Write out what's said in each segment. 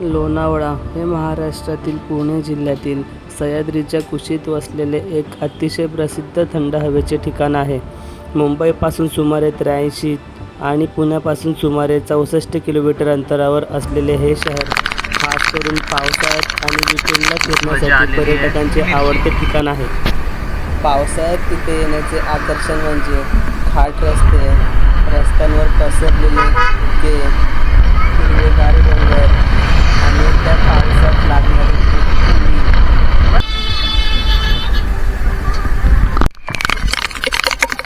लोणावळा हे महाराष्ट्रातील पुणे जिल्ह्यातील सह्याद्रीच्या कुशीत वसलेले एक अतिशय प्रसिद्ध थंड हवेचे ठिकाण आहे. मुंबईपासून सुमारे 83 आणि पुण्यापासून सुमारे 64 किलोमीटर अंतरावर असलेले हे शहर खास करून पावसाळ्यात आणि वीकेंडला फिरण्यासाठी पर्यटकांचे आवडते ठिकाण आहे. पावसाळ्यात तिथे येण्याचे आकर्षण म्हणजे घाट रस्ते, रस्त्यांवर पसरलेले धुके, हिरवेगार डोंगर आणि त्या पावसात लागणारी धूळ.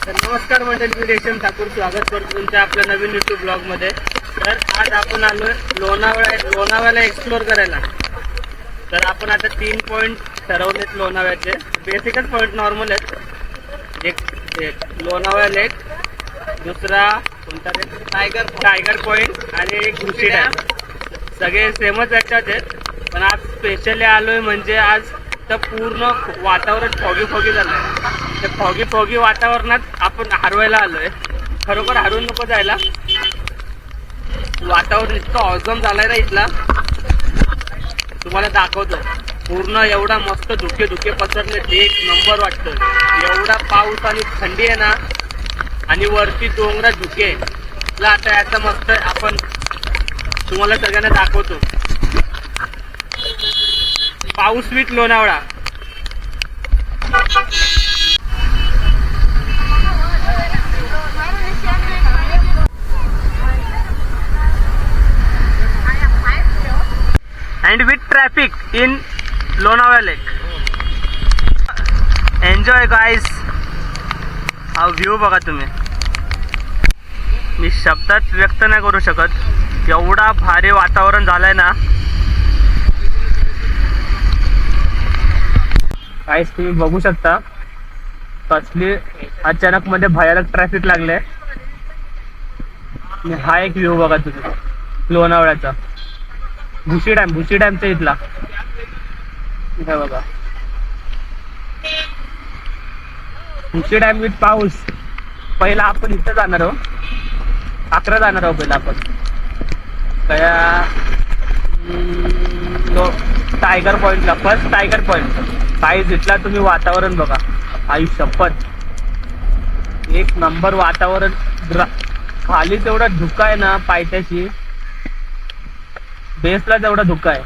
तर नमस्कार मंडळी, मी रेशम ठाकूर स्वागत करतो तुमच्या आपल्या नवीन यूट्यूब ब्लॉगमध्ये. तर आज आपण आलोय लोणावळ्याला एक्सप्लोर करायला. तर आपण आता 3 पॉईंट ठरवलेत लोणावळ्याचे. बेसिकच पॉईंट नॉर्मल आहेत. एक लोणावळा लेक, दुसरा कोणता टायगर पॉईंट आणि एक घुशी डॅम. सगळे सेमच याच्यात आहेत, पण आज स्पेशली आलोय म्हणजे आज तर पूर्ण वातावरण फॉगी झालंय. त्या फॉगी वातावरणात आपण हरवायला आलोय. खरोखर हरवून नको जायला. वातावरण इतकं ऑझम झालंय ना इथला, तुम्हाला दाखवतो. पूर्ण एवढा मस्त धुके पसरले, एक नंबर वाटतं. एवढा पाऊस आणि थंडी आहे ना, आणि वरती डोंगरात धुके. आता याचा मस्त आपण तुम्हाला सगळ्यांना दाखवतो. पाऊस with Lonavala. And with traffic in Lonavala lake. Enjoy guys. हा व्ह्यू बघा तुम्ही. मी शब्दात व्यक्त नाही करू शकत, एवढा भारी वातावरण झालंय ना. काहीच तुम्ही बघू शकता कसली अचानक मध्ये भयानक ट्रॅफिक लागले. हा एक व्ह्यू बघा तुम्ही लोणावळ्याचा. भुशी डॅमचा इथला हे बघा. भुशी डॅम विथ पाऊस. पहिला आपण इथं जाणार आहोत, 11 जाणार आहोत पहिला आपण. टायगर पॉइंटला, फर्स्ट टायगर पॉइंट. काही तिथला तुम्ही वातावरण बघा. आई शपथ, एक नंबर वातावरण. खाली तेवढा धुका आहे ना पायथ्याशी, बेसला तेवढा धुका आहे.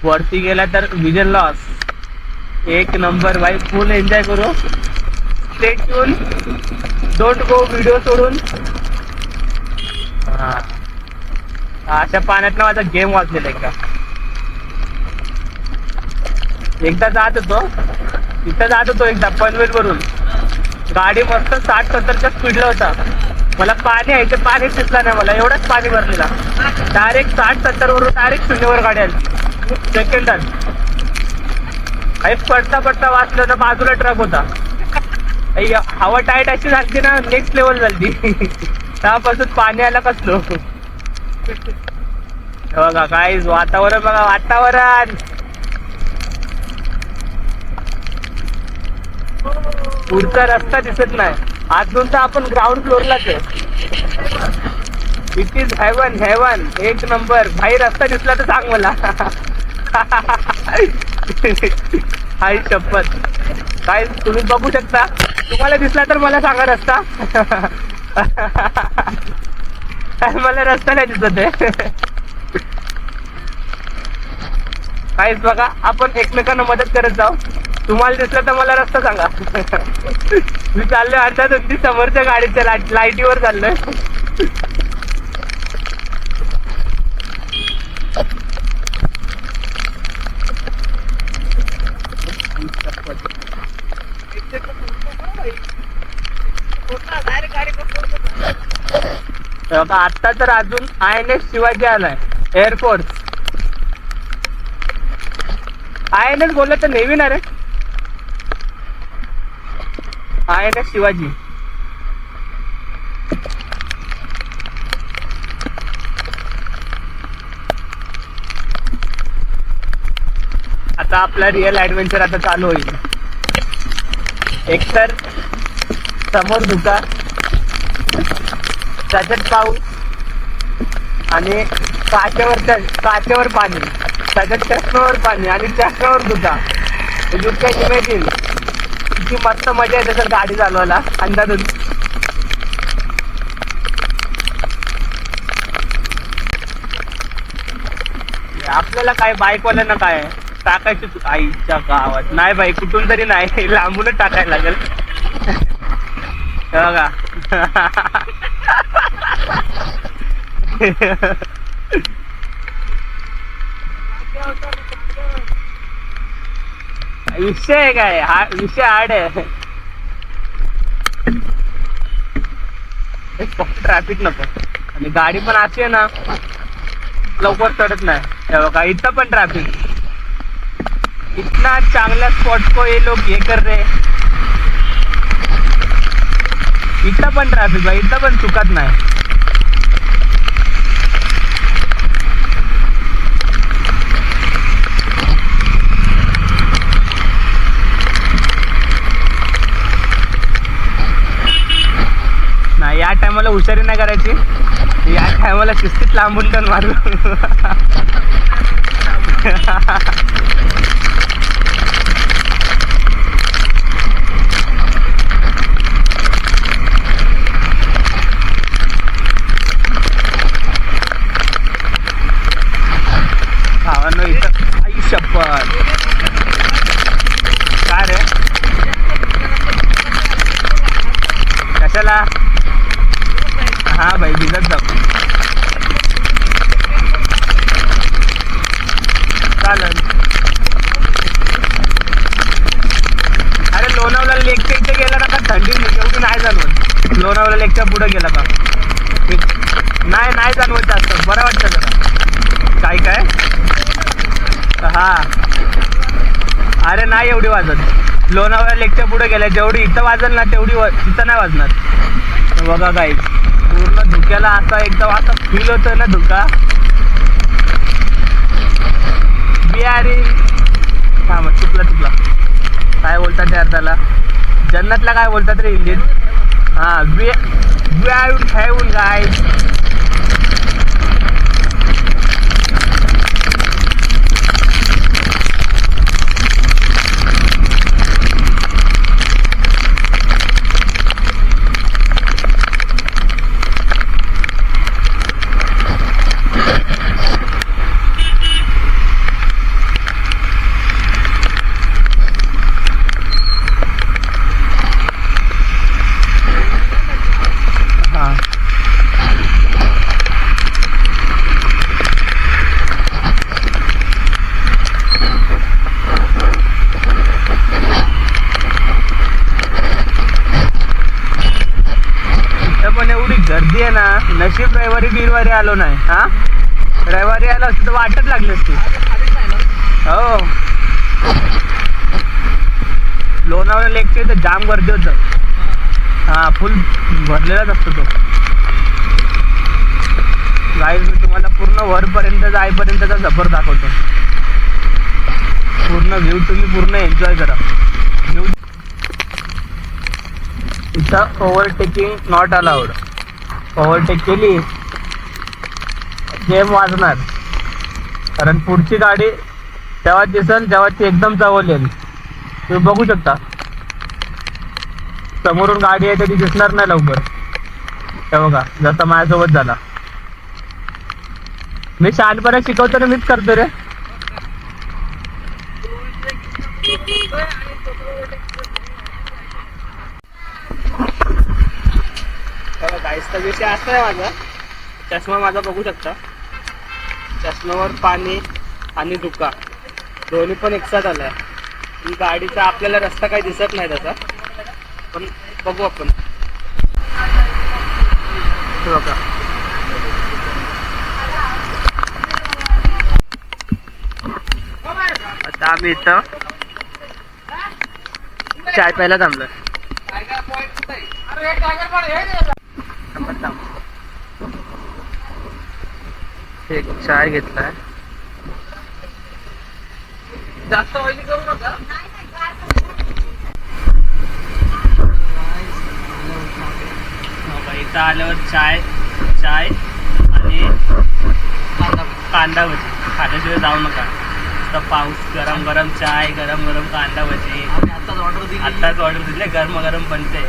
वरती गेला तर विजन लॉस. एक नंबर भाई. फुल एन्जॉय करू. Stay tune, don't go video सोडून. अशा पाण्यातला माझा गेम वाचलेला एकदा जात होतो एकदा पनवेल वरून. गाडी मस्त 60-70च्या स्पीडला होता. मला पाणी शिकला नाही मला. एवढंच पाणी भरलेला. डायरेक्ट 60-70 वरून डायरेक्ट 0वर गाडी आली सेकंदात. काही पडता वाचलं ना, बाजूला ट्रक होता. हवा टाईट अशी झाली ना, नेक्स्ट लेवल झाली. त्यापासून पाणी आला कसलो. बघा काय वातावरण बघा. वातावरण पुढचा रस्ता दिसत नाही. अजून तर आपण ग्राउंड फ्लोअरलाच आहे. It is heaven. एक नंबर भाई. रस्ता दिसला तर सांग मला. हाय शपथ. काय तुम्ही बघू शकता. तुम्हाला दिसला तर मला सांगा रस्ता. मला रस्ता नाही दिसत आहे. काहीच बघा, आपण एकमेकांना मदत करत जाऊ. तुम्हाला दिसलं तर मला रस्ता सांगा. मी चाललोय अर्थात अगदी समोरच्या गाडीच्या लाईटीवर चाललोय. आता तर अजून INS शिवाजी आलाय. एअरफोर्स INS बोललं तर नेव्ही ना रे. INS शिवाजी. आता आपला रिअल ऍडव्हेंचर आता चालू होईल. एकतर समोर धुका, त्याच्यात पाऊस आणि काचेवर पाणी, त्याच्यात चष्म्यावर पाणी आणि चष्म्यावर दुका. यू कॅन इमॅजिन किती मस्त मजा येते सर गाडी चालवायला अंदाजून. आपल्याला काय बाईकवाल्यांना काय टाकायची आईच्या गावात नाही बाई, कुठून तरी नाही लांबूनच टाकायला लागेल. हे बघा विषय आहे काय हा, विषय हार्ड आहे. ट्रॅफिक नको आणि गाडी पण अशी आहे ना लवकर चढत नाही. हे बघा इथं पण ट्रॅफिक. इतना चांगला स्पॉट को ये लोग ये कर रहे. इथं पण ट्रॅफिक आहे, इथं पण चुकत नाही. नाही या टायमाला हुशारी नाही करायची, या टायमाला शिस्तीत लांबून टर्न मारू. भावांनो इथं आई शपथ काय रे कशाला. हा भाई भिजत जाऊ चालेल. अरे लोणावळा लेकच्या इथे गेला ना का थंडी एवढी नाही जाणवत. लोणावळा लेकच्या पुढे गेला का नाही जाणवत जास्त, बरं वाटतं जरा. काय हा अरे नाही एवढी वाजत. लोणावळा लेकच्या पुढे गेल्या जेवढी इथं वाजल ना तेवढी तिथं नाही वाजणार. बघा काय पूर्ण धुक्याला असा एकदम असा फील होतोय ना धुका. बिहारी हा मग चुकला काय बोलतात यार त्याला, जन्नतला काय बोलतात रे हिंदीत. हा हेवन गाइस. गर्दी आहे ना, नशीब रविवारी बिरवारी आलो नाही. हा रविवारी आलो असतं तर वाटच लागली असती. हो लोणावळा लेकच्या इथं जाम गर्दी होतं. हा फुल भरलेलाच असतो तो. गाईज मी तुम्हाला पूर्ण वरपर्यंत जाईपर्यंतचा सफर दाखवतो. पूर्ण व्ह्यू तुम्ही पूर्ण एन्जॉय करा. इथं ओव्हरटेकिंग नॉट अलाउड. ओव्हरटेक केली गेम वाजणार, कारण पुढची गाडी तेव्हा दिसेल जेव्हा ती एकदम जवळ येईल. तुम्ही बघू शकता समोरून गाडी आहे ती दिसणार नाही लवकर. हे बघा जसं माझ्यासोबत झाला. मी शहाणपणे शिकवतो ना, मीच करतो रे. गाईसचा विषय असा आहे माझा. चष्मा माझा बघू शकता, चष्म्यावर पाणी आणि धुका दोन्ही पण एकसाथ आलाय. ही गाडीचा आपल्याला रस्ता काही दिसत नाही तसा, पण बघू आपण. बघा आता आम्ही इथं चाय प्यायला थांबलोय. एक चाय घेतलाय. जास्त ऑइली करू नका. इथं आल्यावर चाय आणि कांदा भजी खाण्याशिवाय जाऊ नका. तर पाऊस, गरम गरम चाय, गरम गरम कांदा भजी. आत्ताच ऑर्डर दिले, गरम गरम बनते.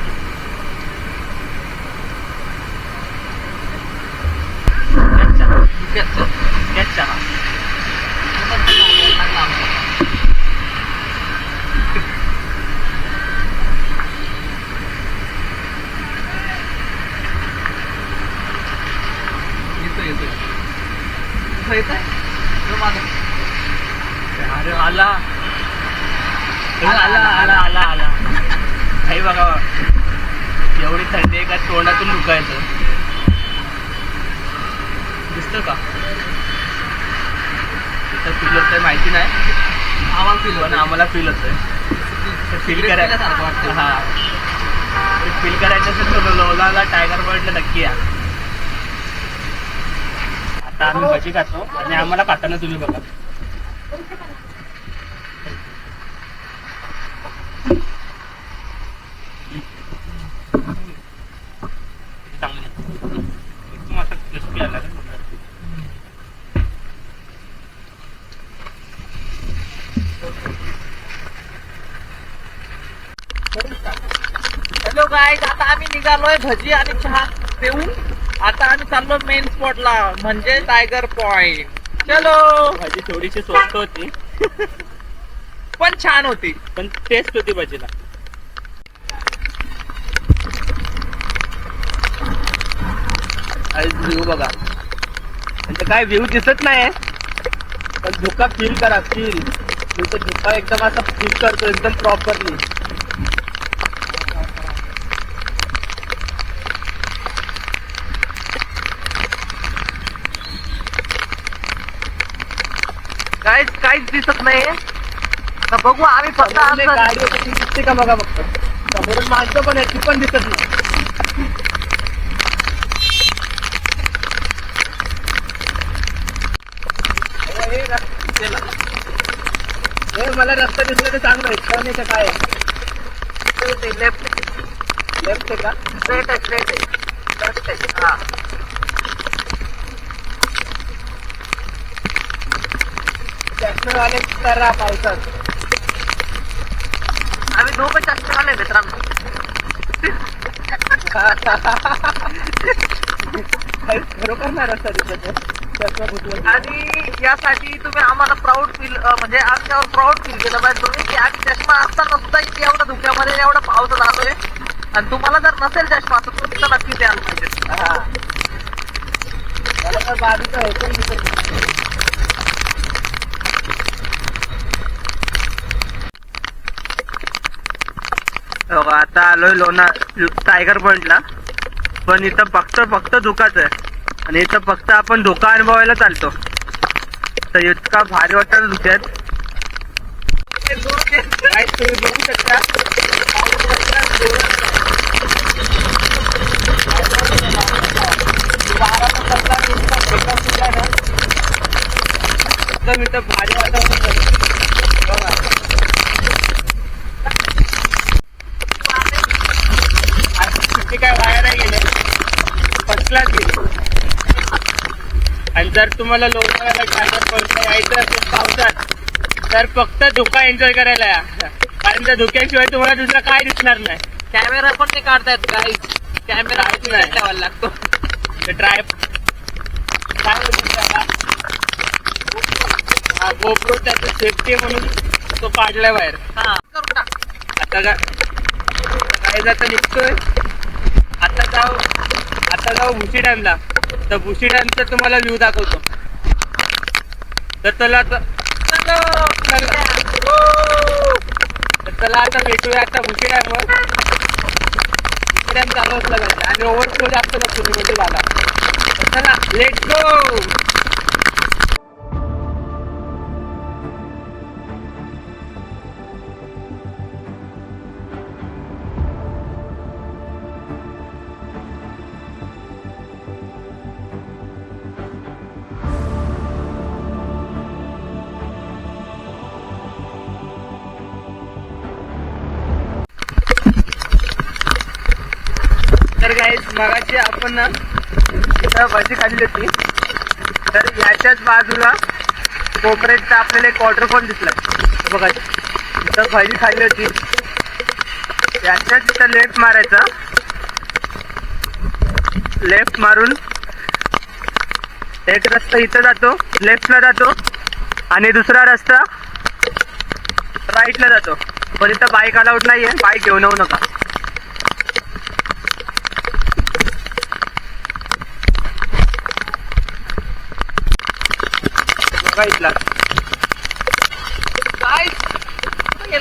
चहा अरे आला आला आला आला आला काही बघा, एवढी थंडी आहे का तोंडातून दुखायचं. दिसतं का तिथं फील होतंय माहिती नाही आम्हाला, फील होतं आम्हाला फील होतंय. फील करायचं वाटतं. हा फील करायचं असेल तर लोणावळा टायगर पॉईंटला नक्की या. आता आम्ही भजी खातो आणि आम्हाला खाताना तुम्ही बघा. हॅलो गाईज, आता आम्ही निघालोय भजी आणि चहा देऊन. आता आम्ही चाललो मेन स्पॉटला, म्हणजे टायगर पॉइंट. चलो. भाजी थोडीशी स्वस्त होती पण छान होती, पण टेस्ट होती भाजीला. व्ह्यू बघा, म्हणजे काय व्ह्यू दिसत नाही पण धुका फील करा. फील मी तर धुका एकदम असा फील करतो एकदम प्रॉपरली. गाईज काहीच दिसत नाही. बघू आम्ही फक्त गाडी होती ती दिसते का बघा, फक्त समोरून माणसं पण आहे ती पण दिसत नाही. हे मला रस्ता दिसला तर चांगलं आहे. नाही तर काय लेफ्ट लेफ्ट आहे का? स्ट्रेट आहे, स्ट्रेट आहे. हा ट्रॅक्टर आले करा पावसात. आम्ही दोघं चष्मे आले मित्रांनो. खरोखर नाही रस्ता दिसत. आणि यासाठी तुम्ही आम्हाला प्राऊड फील, म्हणजे आमच्यावर प्राऊड फील केलं पाहिजे तुम्ही, की आम्ही चष्मा असताना सुद्धा इथे एवढ्या धुक्यामध्ये एवढा पावसात आलोय. आणि तुम्हाला जर नसेल चष्मा तर तुम्ही तिथं नक्की द्यायला पाहिजे. हा मला तर बाजूचं आहे पण दिसत नाही. आता आलोय टायगर पॉइंटला, पण इथं फक्त धुकाच आहे आणि इथं फक्त आपण धोका अनुभवायला चालतो. तर इतका भारी वाटतं धुक्यात. तुम्ही बघू शकता एकदम इथं भारी वातावरण बघा. काय वाया नाही गेले, फर्स्ट क्लास गेले. आणि जर तुम्हाला लोणावळ्याला टायगर पॉइंटला यायचं असेल पावसात तर फक्त धुका एन्जॉय करायला या, कारण त्या धुक्याशिवाय तुम्हाला दुसरं काय दिसणार नाही. कॅमेरा पण ते काढतायत गाईज, कॅमेरा नाही ठेवायला लागतो. ट्राय हा गोप्रो त्याचं सेफ्टी म्हणून तो काढलाय बाहेर. हा करू टाक. आता काय जाता निघतोय. आता जाऊ भुशी डॅमला. तर भुशी डॅमचा तुम्हाला व्ह्यू दाखवतो. तर चला आता भेटूया आता भुशी डॅमवर. भुशी डॅम चालू असला पाहिजे आणि ओव्हरफ्लो जास्त नको म्हणजे झाला. चला लेट्स गो. तर गाईस मगाशी आपण ना भजी खाल्ली होती. तर याच्याच बाजूला कोपऱ्यात आपल्याला एक वॉटरफॉल दिसला बघा. इथं फैली खाल्ली होती. याच्याच इथं लेफ्ट मारायचा. लेफ्ट मारून एक रस्ता इथं जातो, लेफ्टला जातो आणि दुसरा रस्ता राईटला जातो. पण इथं बाईक अलाउड नाहीये, बाईक घेऊन येऊ नका. बघा इथला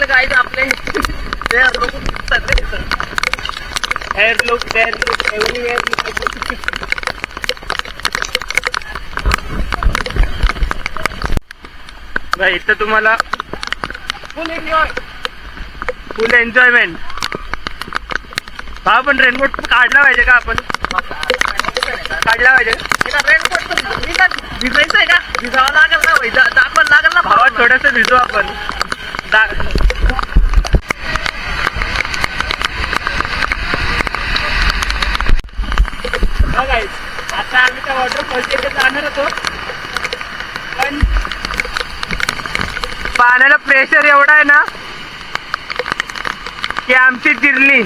गाईज आपले हेअर लुक एव्हरीवेअर. इथं तुम्हाला फुल एन्जॉयमेंट. हा पण रेनकोट काढला पाहिजे का आपण? काढला पाहिजे. भिजायचं आहे का? भिजावं लागेल ना भाई, दाखवायला लागेल ना भावा. थोडस भिजू आपण. आता आम्ही त्या वॉटरफॉलच्या इथे जाणार होतो, पण पाण्याला प्रेशर एवढा आहे ना की आमची जिरली.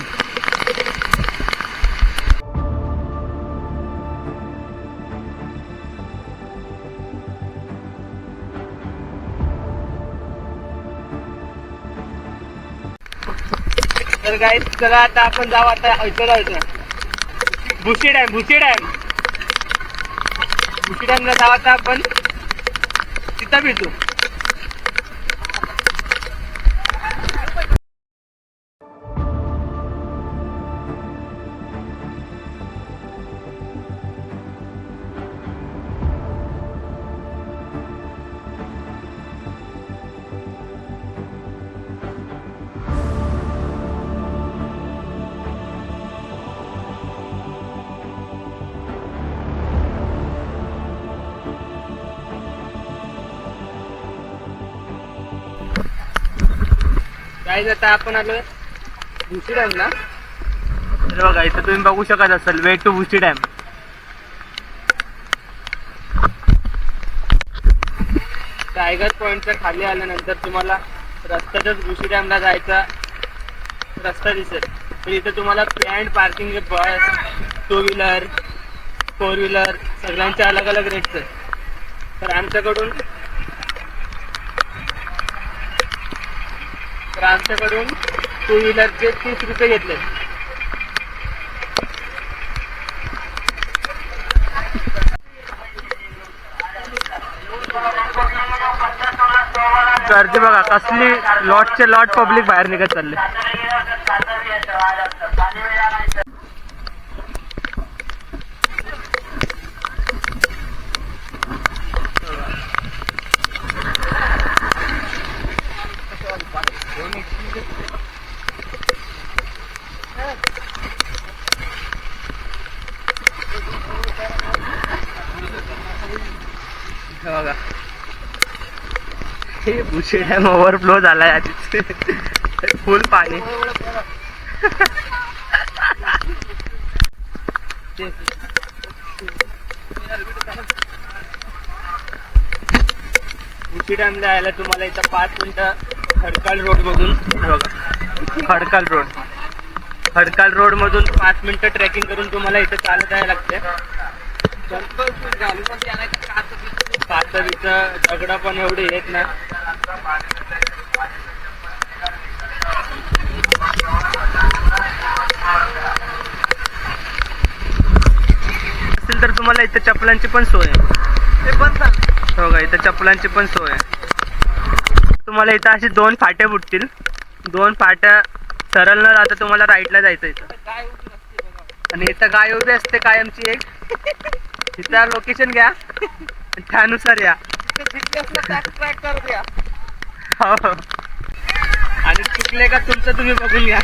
तर गाईस चला आता आपण जाऊ. आता इथं जायचं भुशी डॅम. भुशी डॅमला जाऊ आता आपण. तिथं भेटू. गाईज आता आपण आलो भुशी डॅमला. तर बघा इथं तुम्ही बघू शकत असाल way to Bhushi dam. Tiger पॉइंटच्या खाली आल्यानंतर तुम्हाला रस्त्यातच भुशी डॅमला जायचा रस्ता दिसेल. तर इथं तुम्हाला प्लॅन्ड पार्किंग, बस, 2 व्हीलर, 4 व्हीलर सगळ्यांचे अलग अलग रेट्स आहेत. तर आमच्याकडून 2 व्हीलरचे 30 रुपये घेतले. गर्दी बघा कसली. लॉटचे लॉट पब्लिक बाहेर निघत चालले. बघा हे भुशी डॅम ओव्हरफ्लो झालाय आधीच. फुल पाणी. भुशी डॅमला यायला तुम्हाला इथं 5 मिनिटं खडकाल रोड मधून बघा. खडकाल रोड मधून 5 मिनिटं ट्रेकिंग करून तुम्हाला इथं चालत यायला लागते. कातरीचं दगड पण एवढे येत ना. असेल तर तुम्हाला इथं चपलांची पण सोय आहे. हो का, इथं चपलांची पण सोय आहे. तुम्हाला इथं अशी 2 फाटे फुटतील. 2 फाट्या सरळ न राहता तुम्हाला राईटला जायचं इथं. आणि इथं गाय उभी असते कायमची एक. तिथं लोकेशन घ्या त्यानुसार या. हो आणि चुकले का तुमचं तुम्ही बघून घ्या.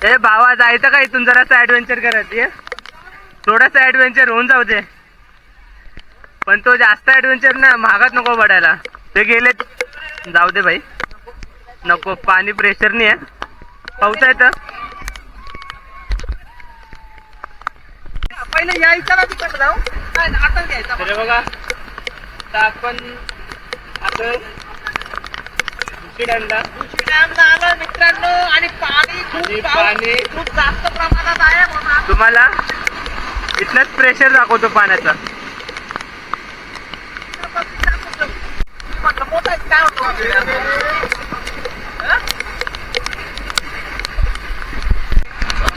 ए भावा जायचं का इथून जरासं ऍडव्हेंचर करायची. थोडासा ऍडव्हेंचर होऊन जाऊ दे, पण तो जास्त ऍडव्हेंचर ना महागात नको पडायला. ते गेले जाऊ दे भाई, नको. पाणी प्रेशर नाही आहे. पाऊस आहे तर पहिले यायचा ना तिकडे जाऊ काय आता घ्यायचा तर हे बघा आता आपण आता डॅमला डॅमला आलं मित्रांनो आणि पाणी आणि खूप पाणी खूप जास्त प्रमाणात आहे म्हणून तुम्हाला इथलंच प्रेशर दाखवतो पाण्याचं. म्हटलं मोठा आहे, काय होतं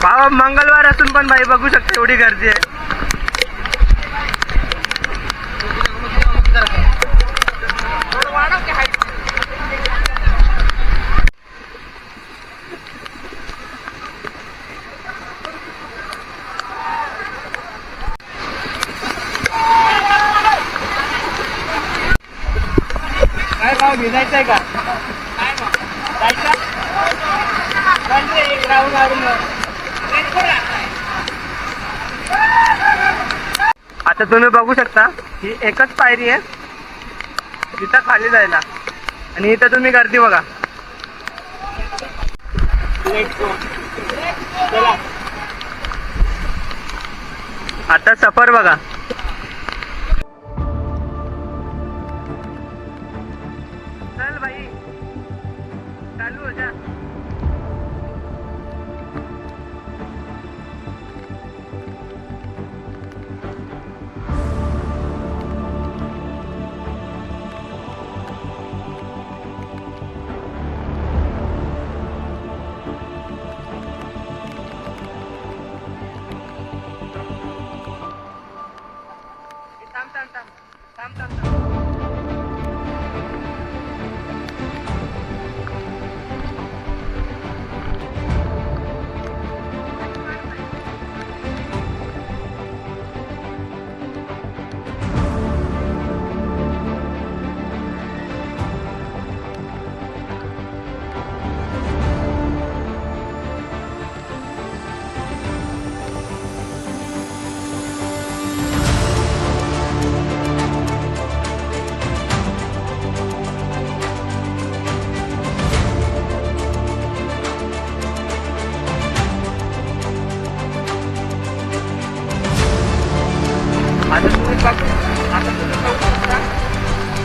भावा मंगळवार असून पण भाई बघू शकता एवढी गर्दी आहे. थोडं वाढव की height. काय भाव भिजायचंय का? काय भाव जायचं? चल रे, एक राऊंड मारून बघ. आता तुम्ही बघू शकता ही एकच पायरी आहे तिथं खाली जायला आणि इथं तुम्ही गर्दी बघा. चला आता सफर बघा. चल भाई चालू हो जा. थांब थांब थांब थांब थांब थांब. आता तुम्ही बघू शकता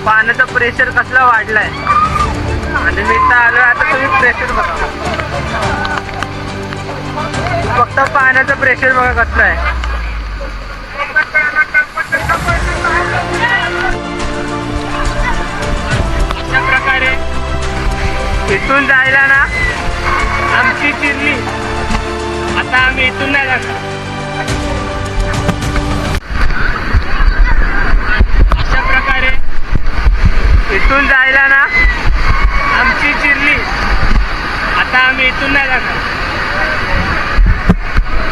पाण्याचा प्रेशर कसला वाढलाय आणि मी इथं आलोय. आता तुम्ही प्रेशर बघा फक्त पाण्याचं प्रेशर बघा कसलं आहे. अशा प्रकारे इथून जायला ना आमची चिरली. आता आम्ही इथून नाही जाणार. अशा प्रकारे इथून जायला ना आमची चिरली. आता आम्ही इथून नाही जाणार.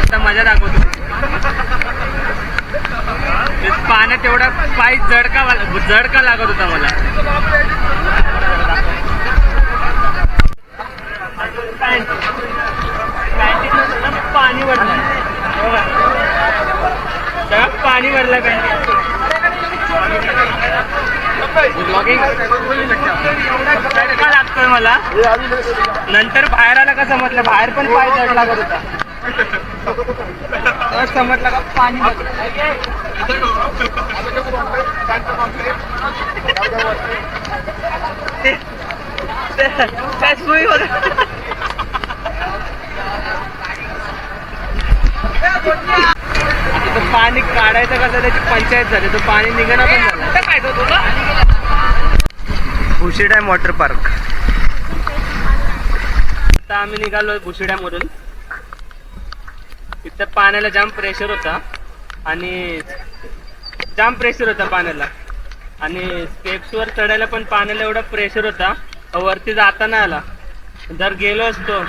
आता मजा दाखवतो. पाण्यात एवढा पाय जडका लागत होता मला. पाणी भरलं सगळं पाणी भरलं झटका लागतोय मला. नंतर बाहेर आला का समजलं बाहेर पण पाय जड लागत होता. तर समजलं का पाणी काय सुई होत. पाणी काढायचं कसं त्याची पंचायत झाली. तो पाणी निघणं पण झालं. Bhushi dam water park. आता आम्ही निघालोय भुशी डॅम मधून. इथं पाण्याला जाम प्रेशर होता आणि जाम प्रेशर होता पाण्याला आणि स्टेप्सवर चढायला पण पाण्याला एवढा प्रेशर होता वरती जाता नाही आला. जर गेलो असतो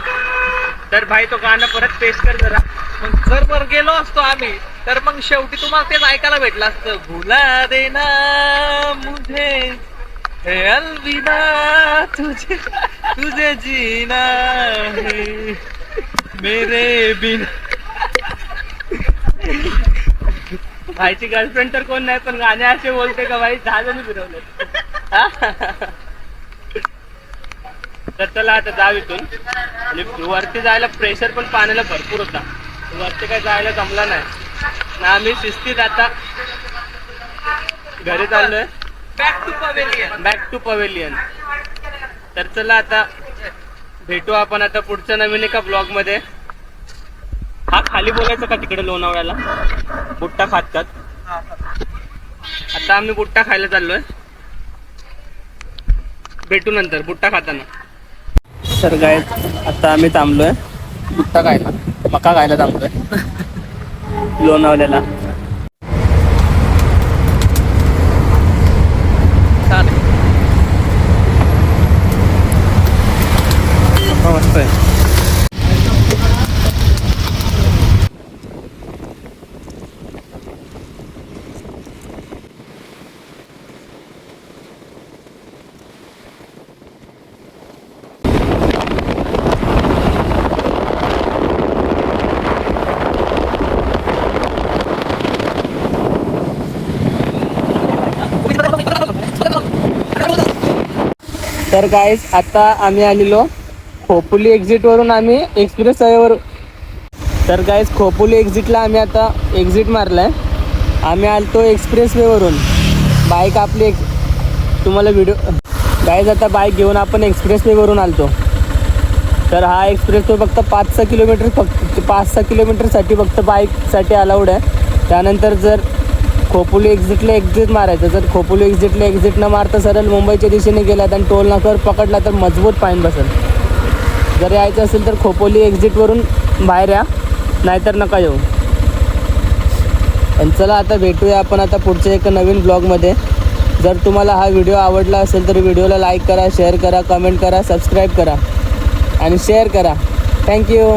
तर भाई तो गाणं परत पेश कर जरा. मग जर गेलो असतो आम्ही तर मग शेवटी तुम्हाला तेच ऐकायला भेटलं असतं. भुला देना मुझे हे अलविदा तुझे तुझे जीना है मेरे बिन. भाईची गर्लफ्रेंड तर कोण नाही पण गाणे असे बोलते का भाई जहाजाने फिरवले. तर चला आता जाऊ इथून. आणि वरती जायला प्रेशर पण पाण्याला भरपूर होता. वरती काय जायला जमला नाही. आणि आम्ही शिस्तीत आता घरी चाललोय. Back to pavilion. तर चला आता भेटू आपण आता पुढच्या नवीन एका ब्लॉग मध्ये. हा खाली बोलायचं का तिकडे लोणावळ्याला बुट्टा खात. आता आम्ही बुट्टा खायला चाललोय. भेटू नंतर बुट्टा खाताना. तर गाईज आता आम्ही थांबलोय बुट्टा खायला, मका खायला थांबलोय लोणावळ्याला. मस्त आहे. तर गाईज आता आम्ही आलेलो खोपोली एक्झिट वरून आम्ही एक्सप्रेस हायवेवर. तर गाईज खोपोली एक्झिटला आम्ही आता एक्झिट मारलाय. आम्ही आलतो एक्सप्रेस वेवरून. बाईक आपली तुम्हाला व्हिडिओ गाईज आता बाईक घेऊन आपण एक्सप्रेस वेवरून आलतो. तर हा एक्सप्रेस वे फक्त 5-6 किलोमीटर, फक्त 5-6 किलोमीटरसाठी फक्त बाईकसाठी अलाउड आहे. त्यानंतर जर खोपोली एक्झिटला एक्झिट मारायचं, जर खोपोली एक्झिटला एक्झिट न मारता सरळ मुंबईच्या दिशेने गेलात आणि टोल नाक्यावर पकडला तर मजबूत फाईन बसेल. जर यायचं असेल तर खोपोली एक्झिटवरून बाहेर या, नाहीतर नका येऊ. आणि चला आता भेटूया आपण आता पुढच्या एका नवीन ब्लॉगमध्ये. जर तुम्हाला हा व्हिडिओ आवडला असेल तर व्हिडिओला लाईक करा, शेअर करा, कमेंट करा, सबस्क्राईब करा आणि शेअर करा. थँक्यू.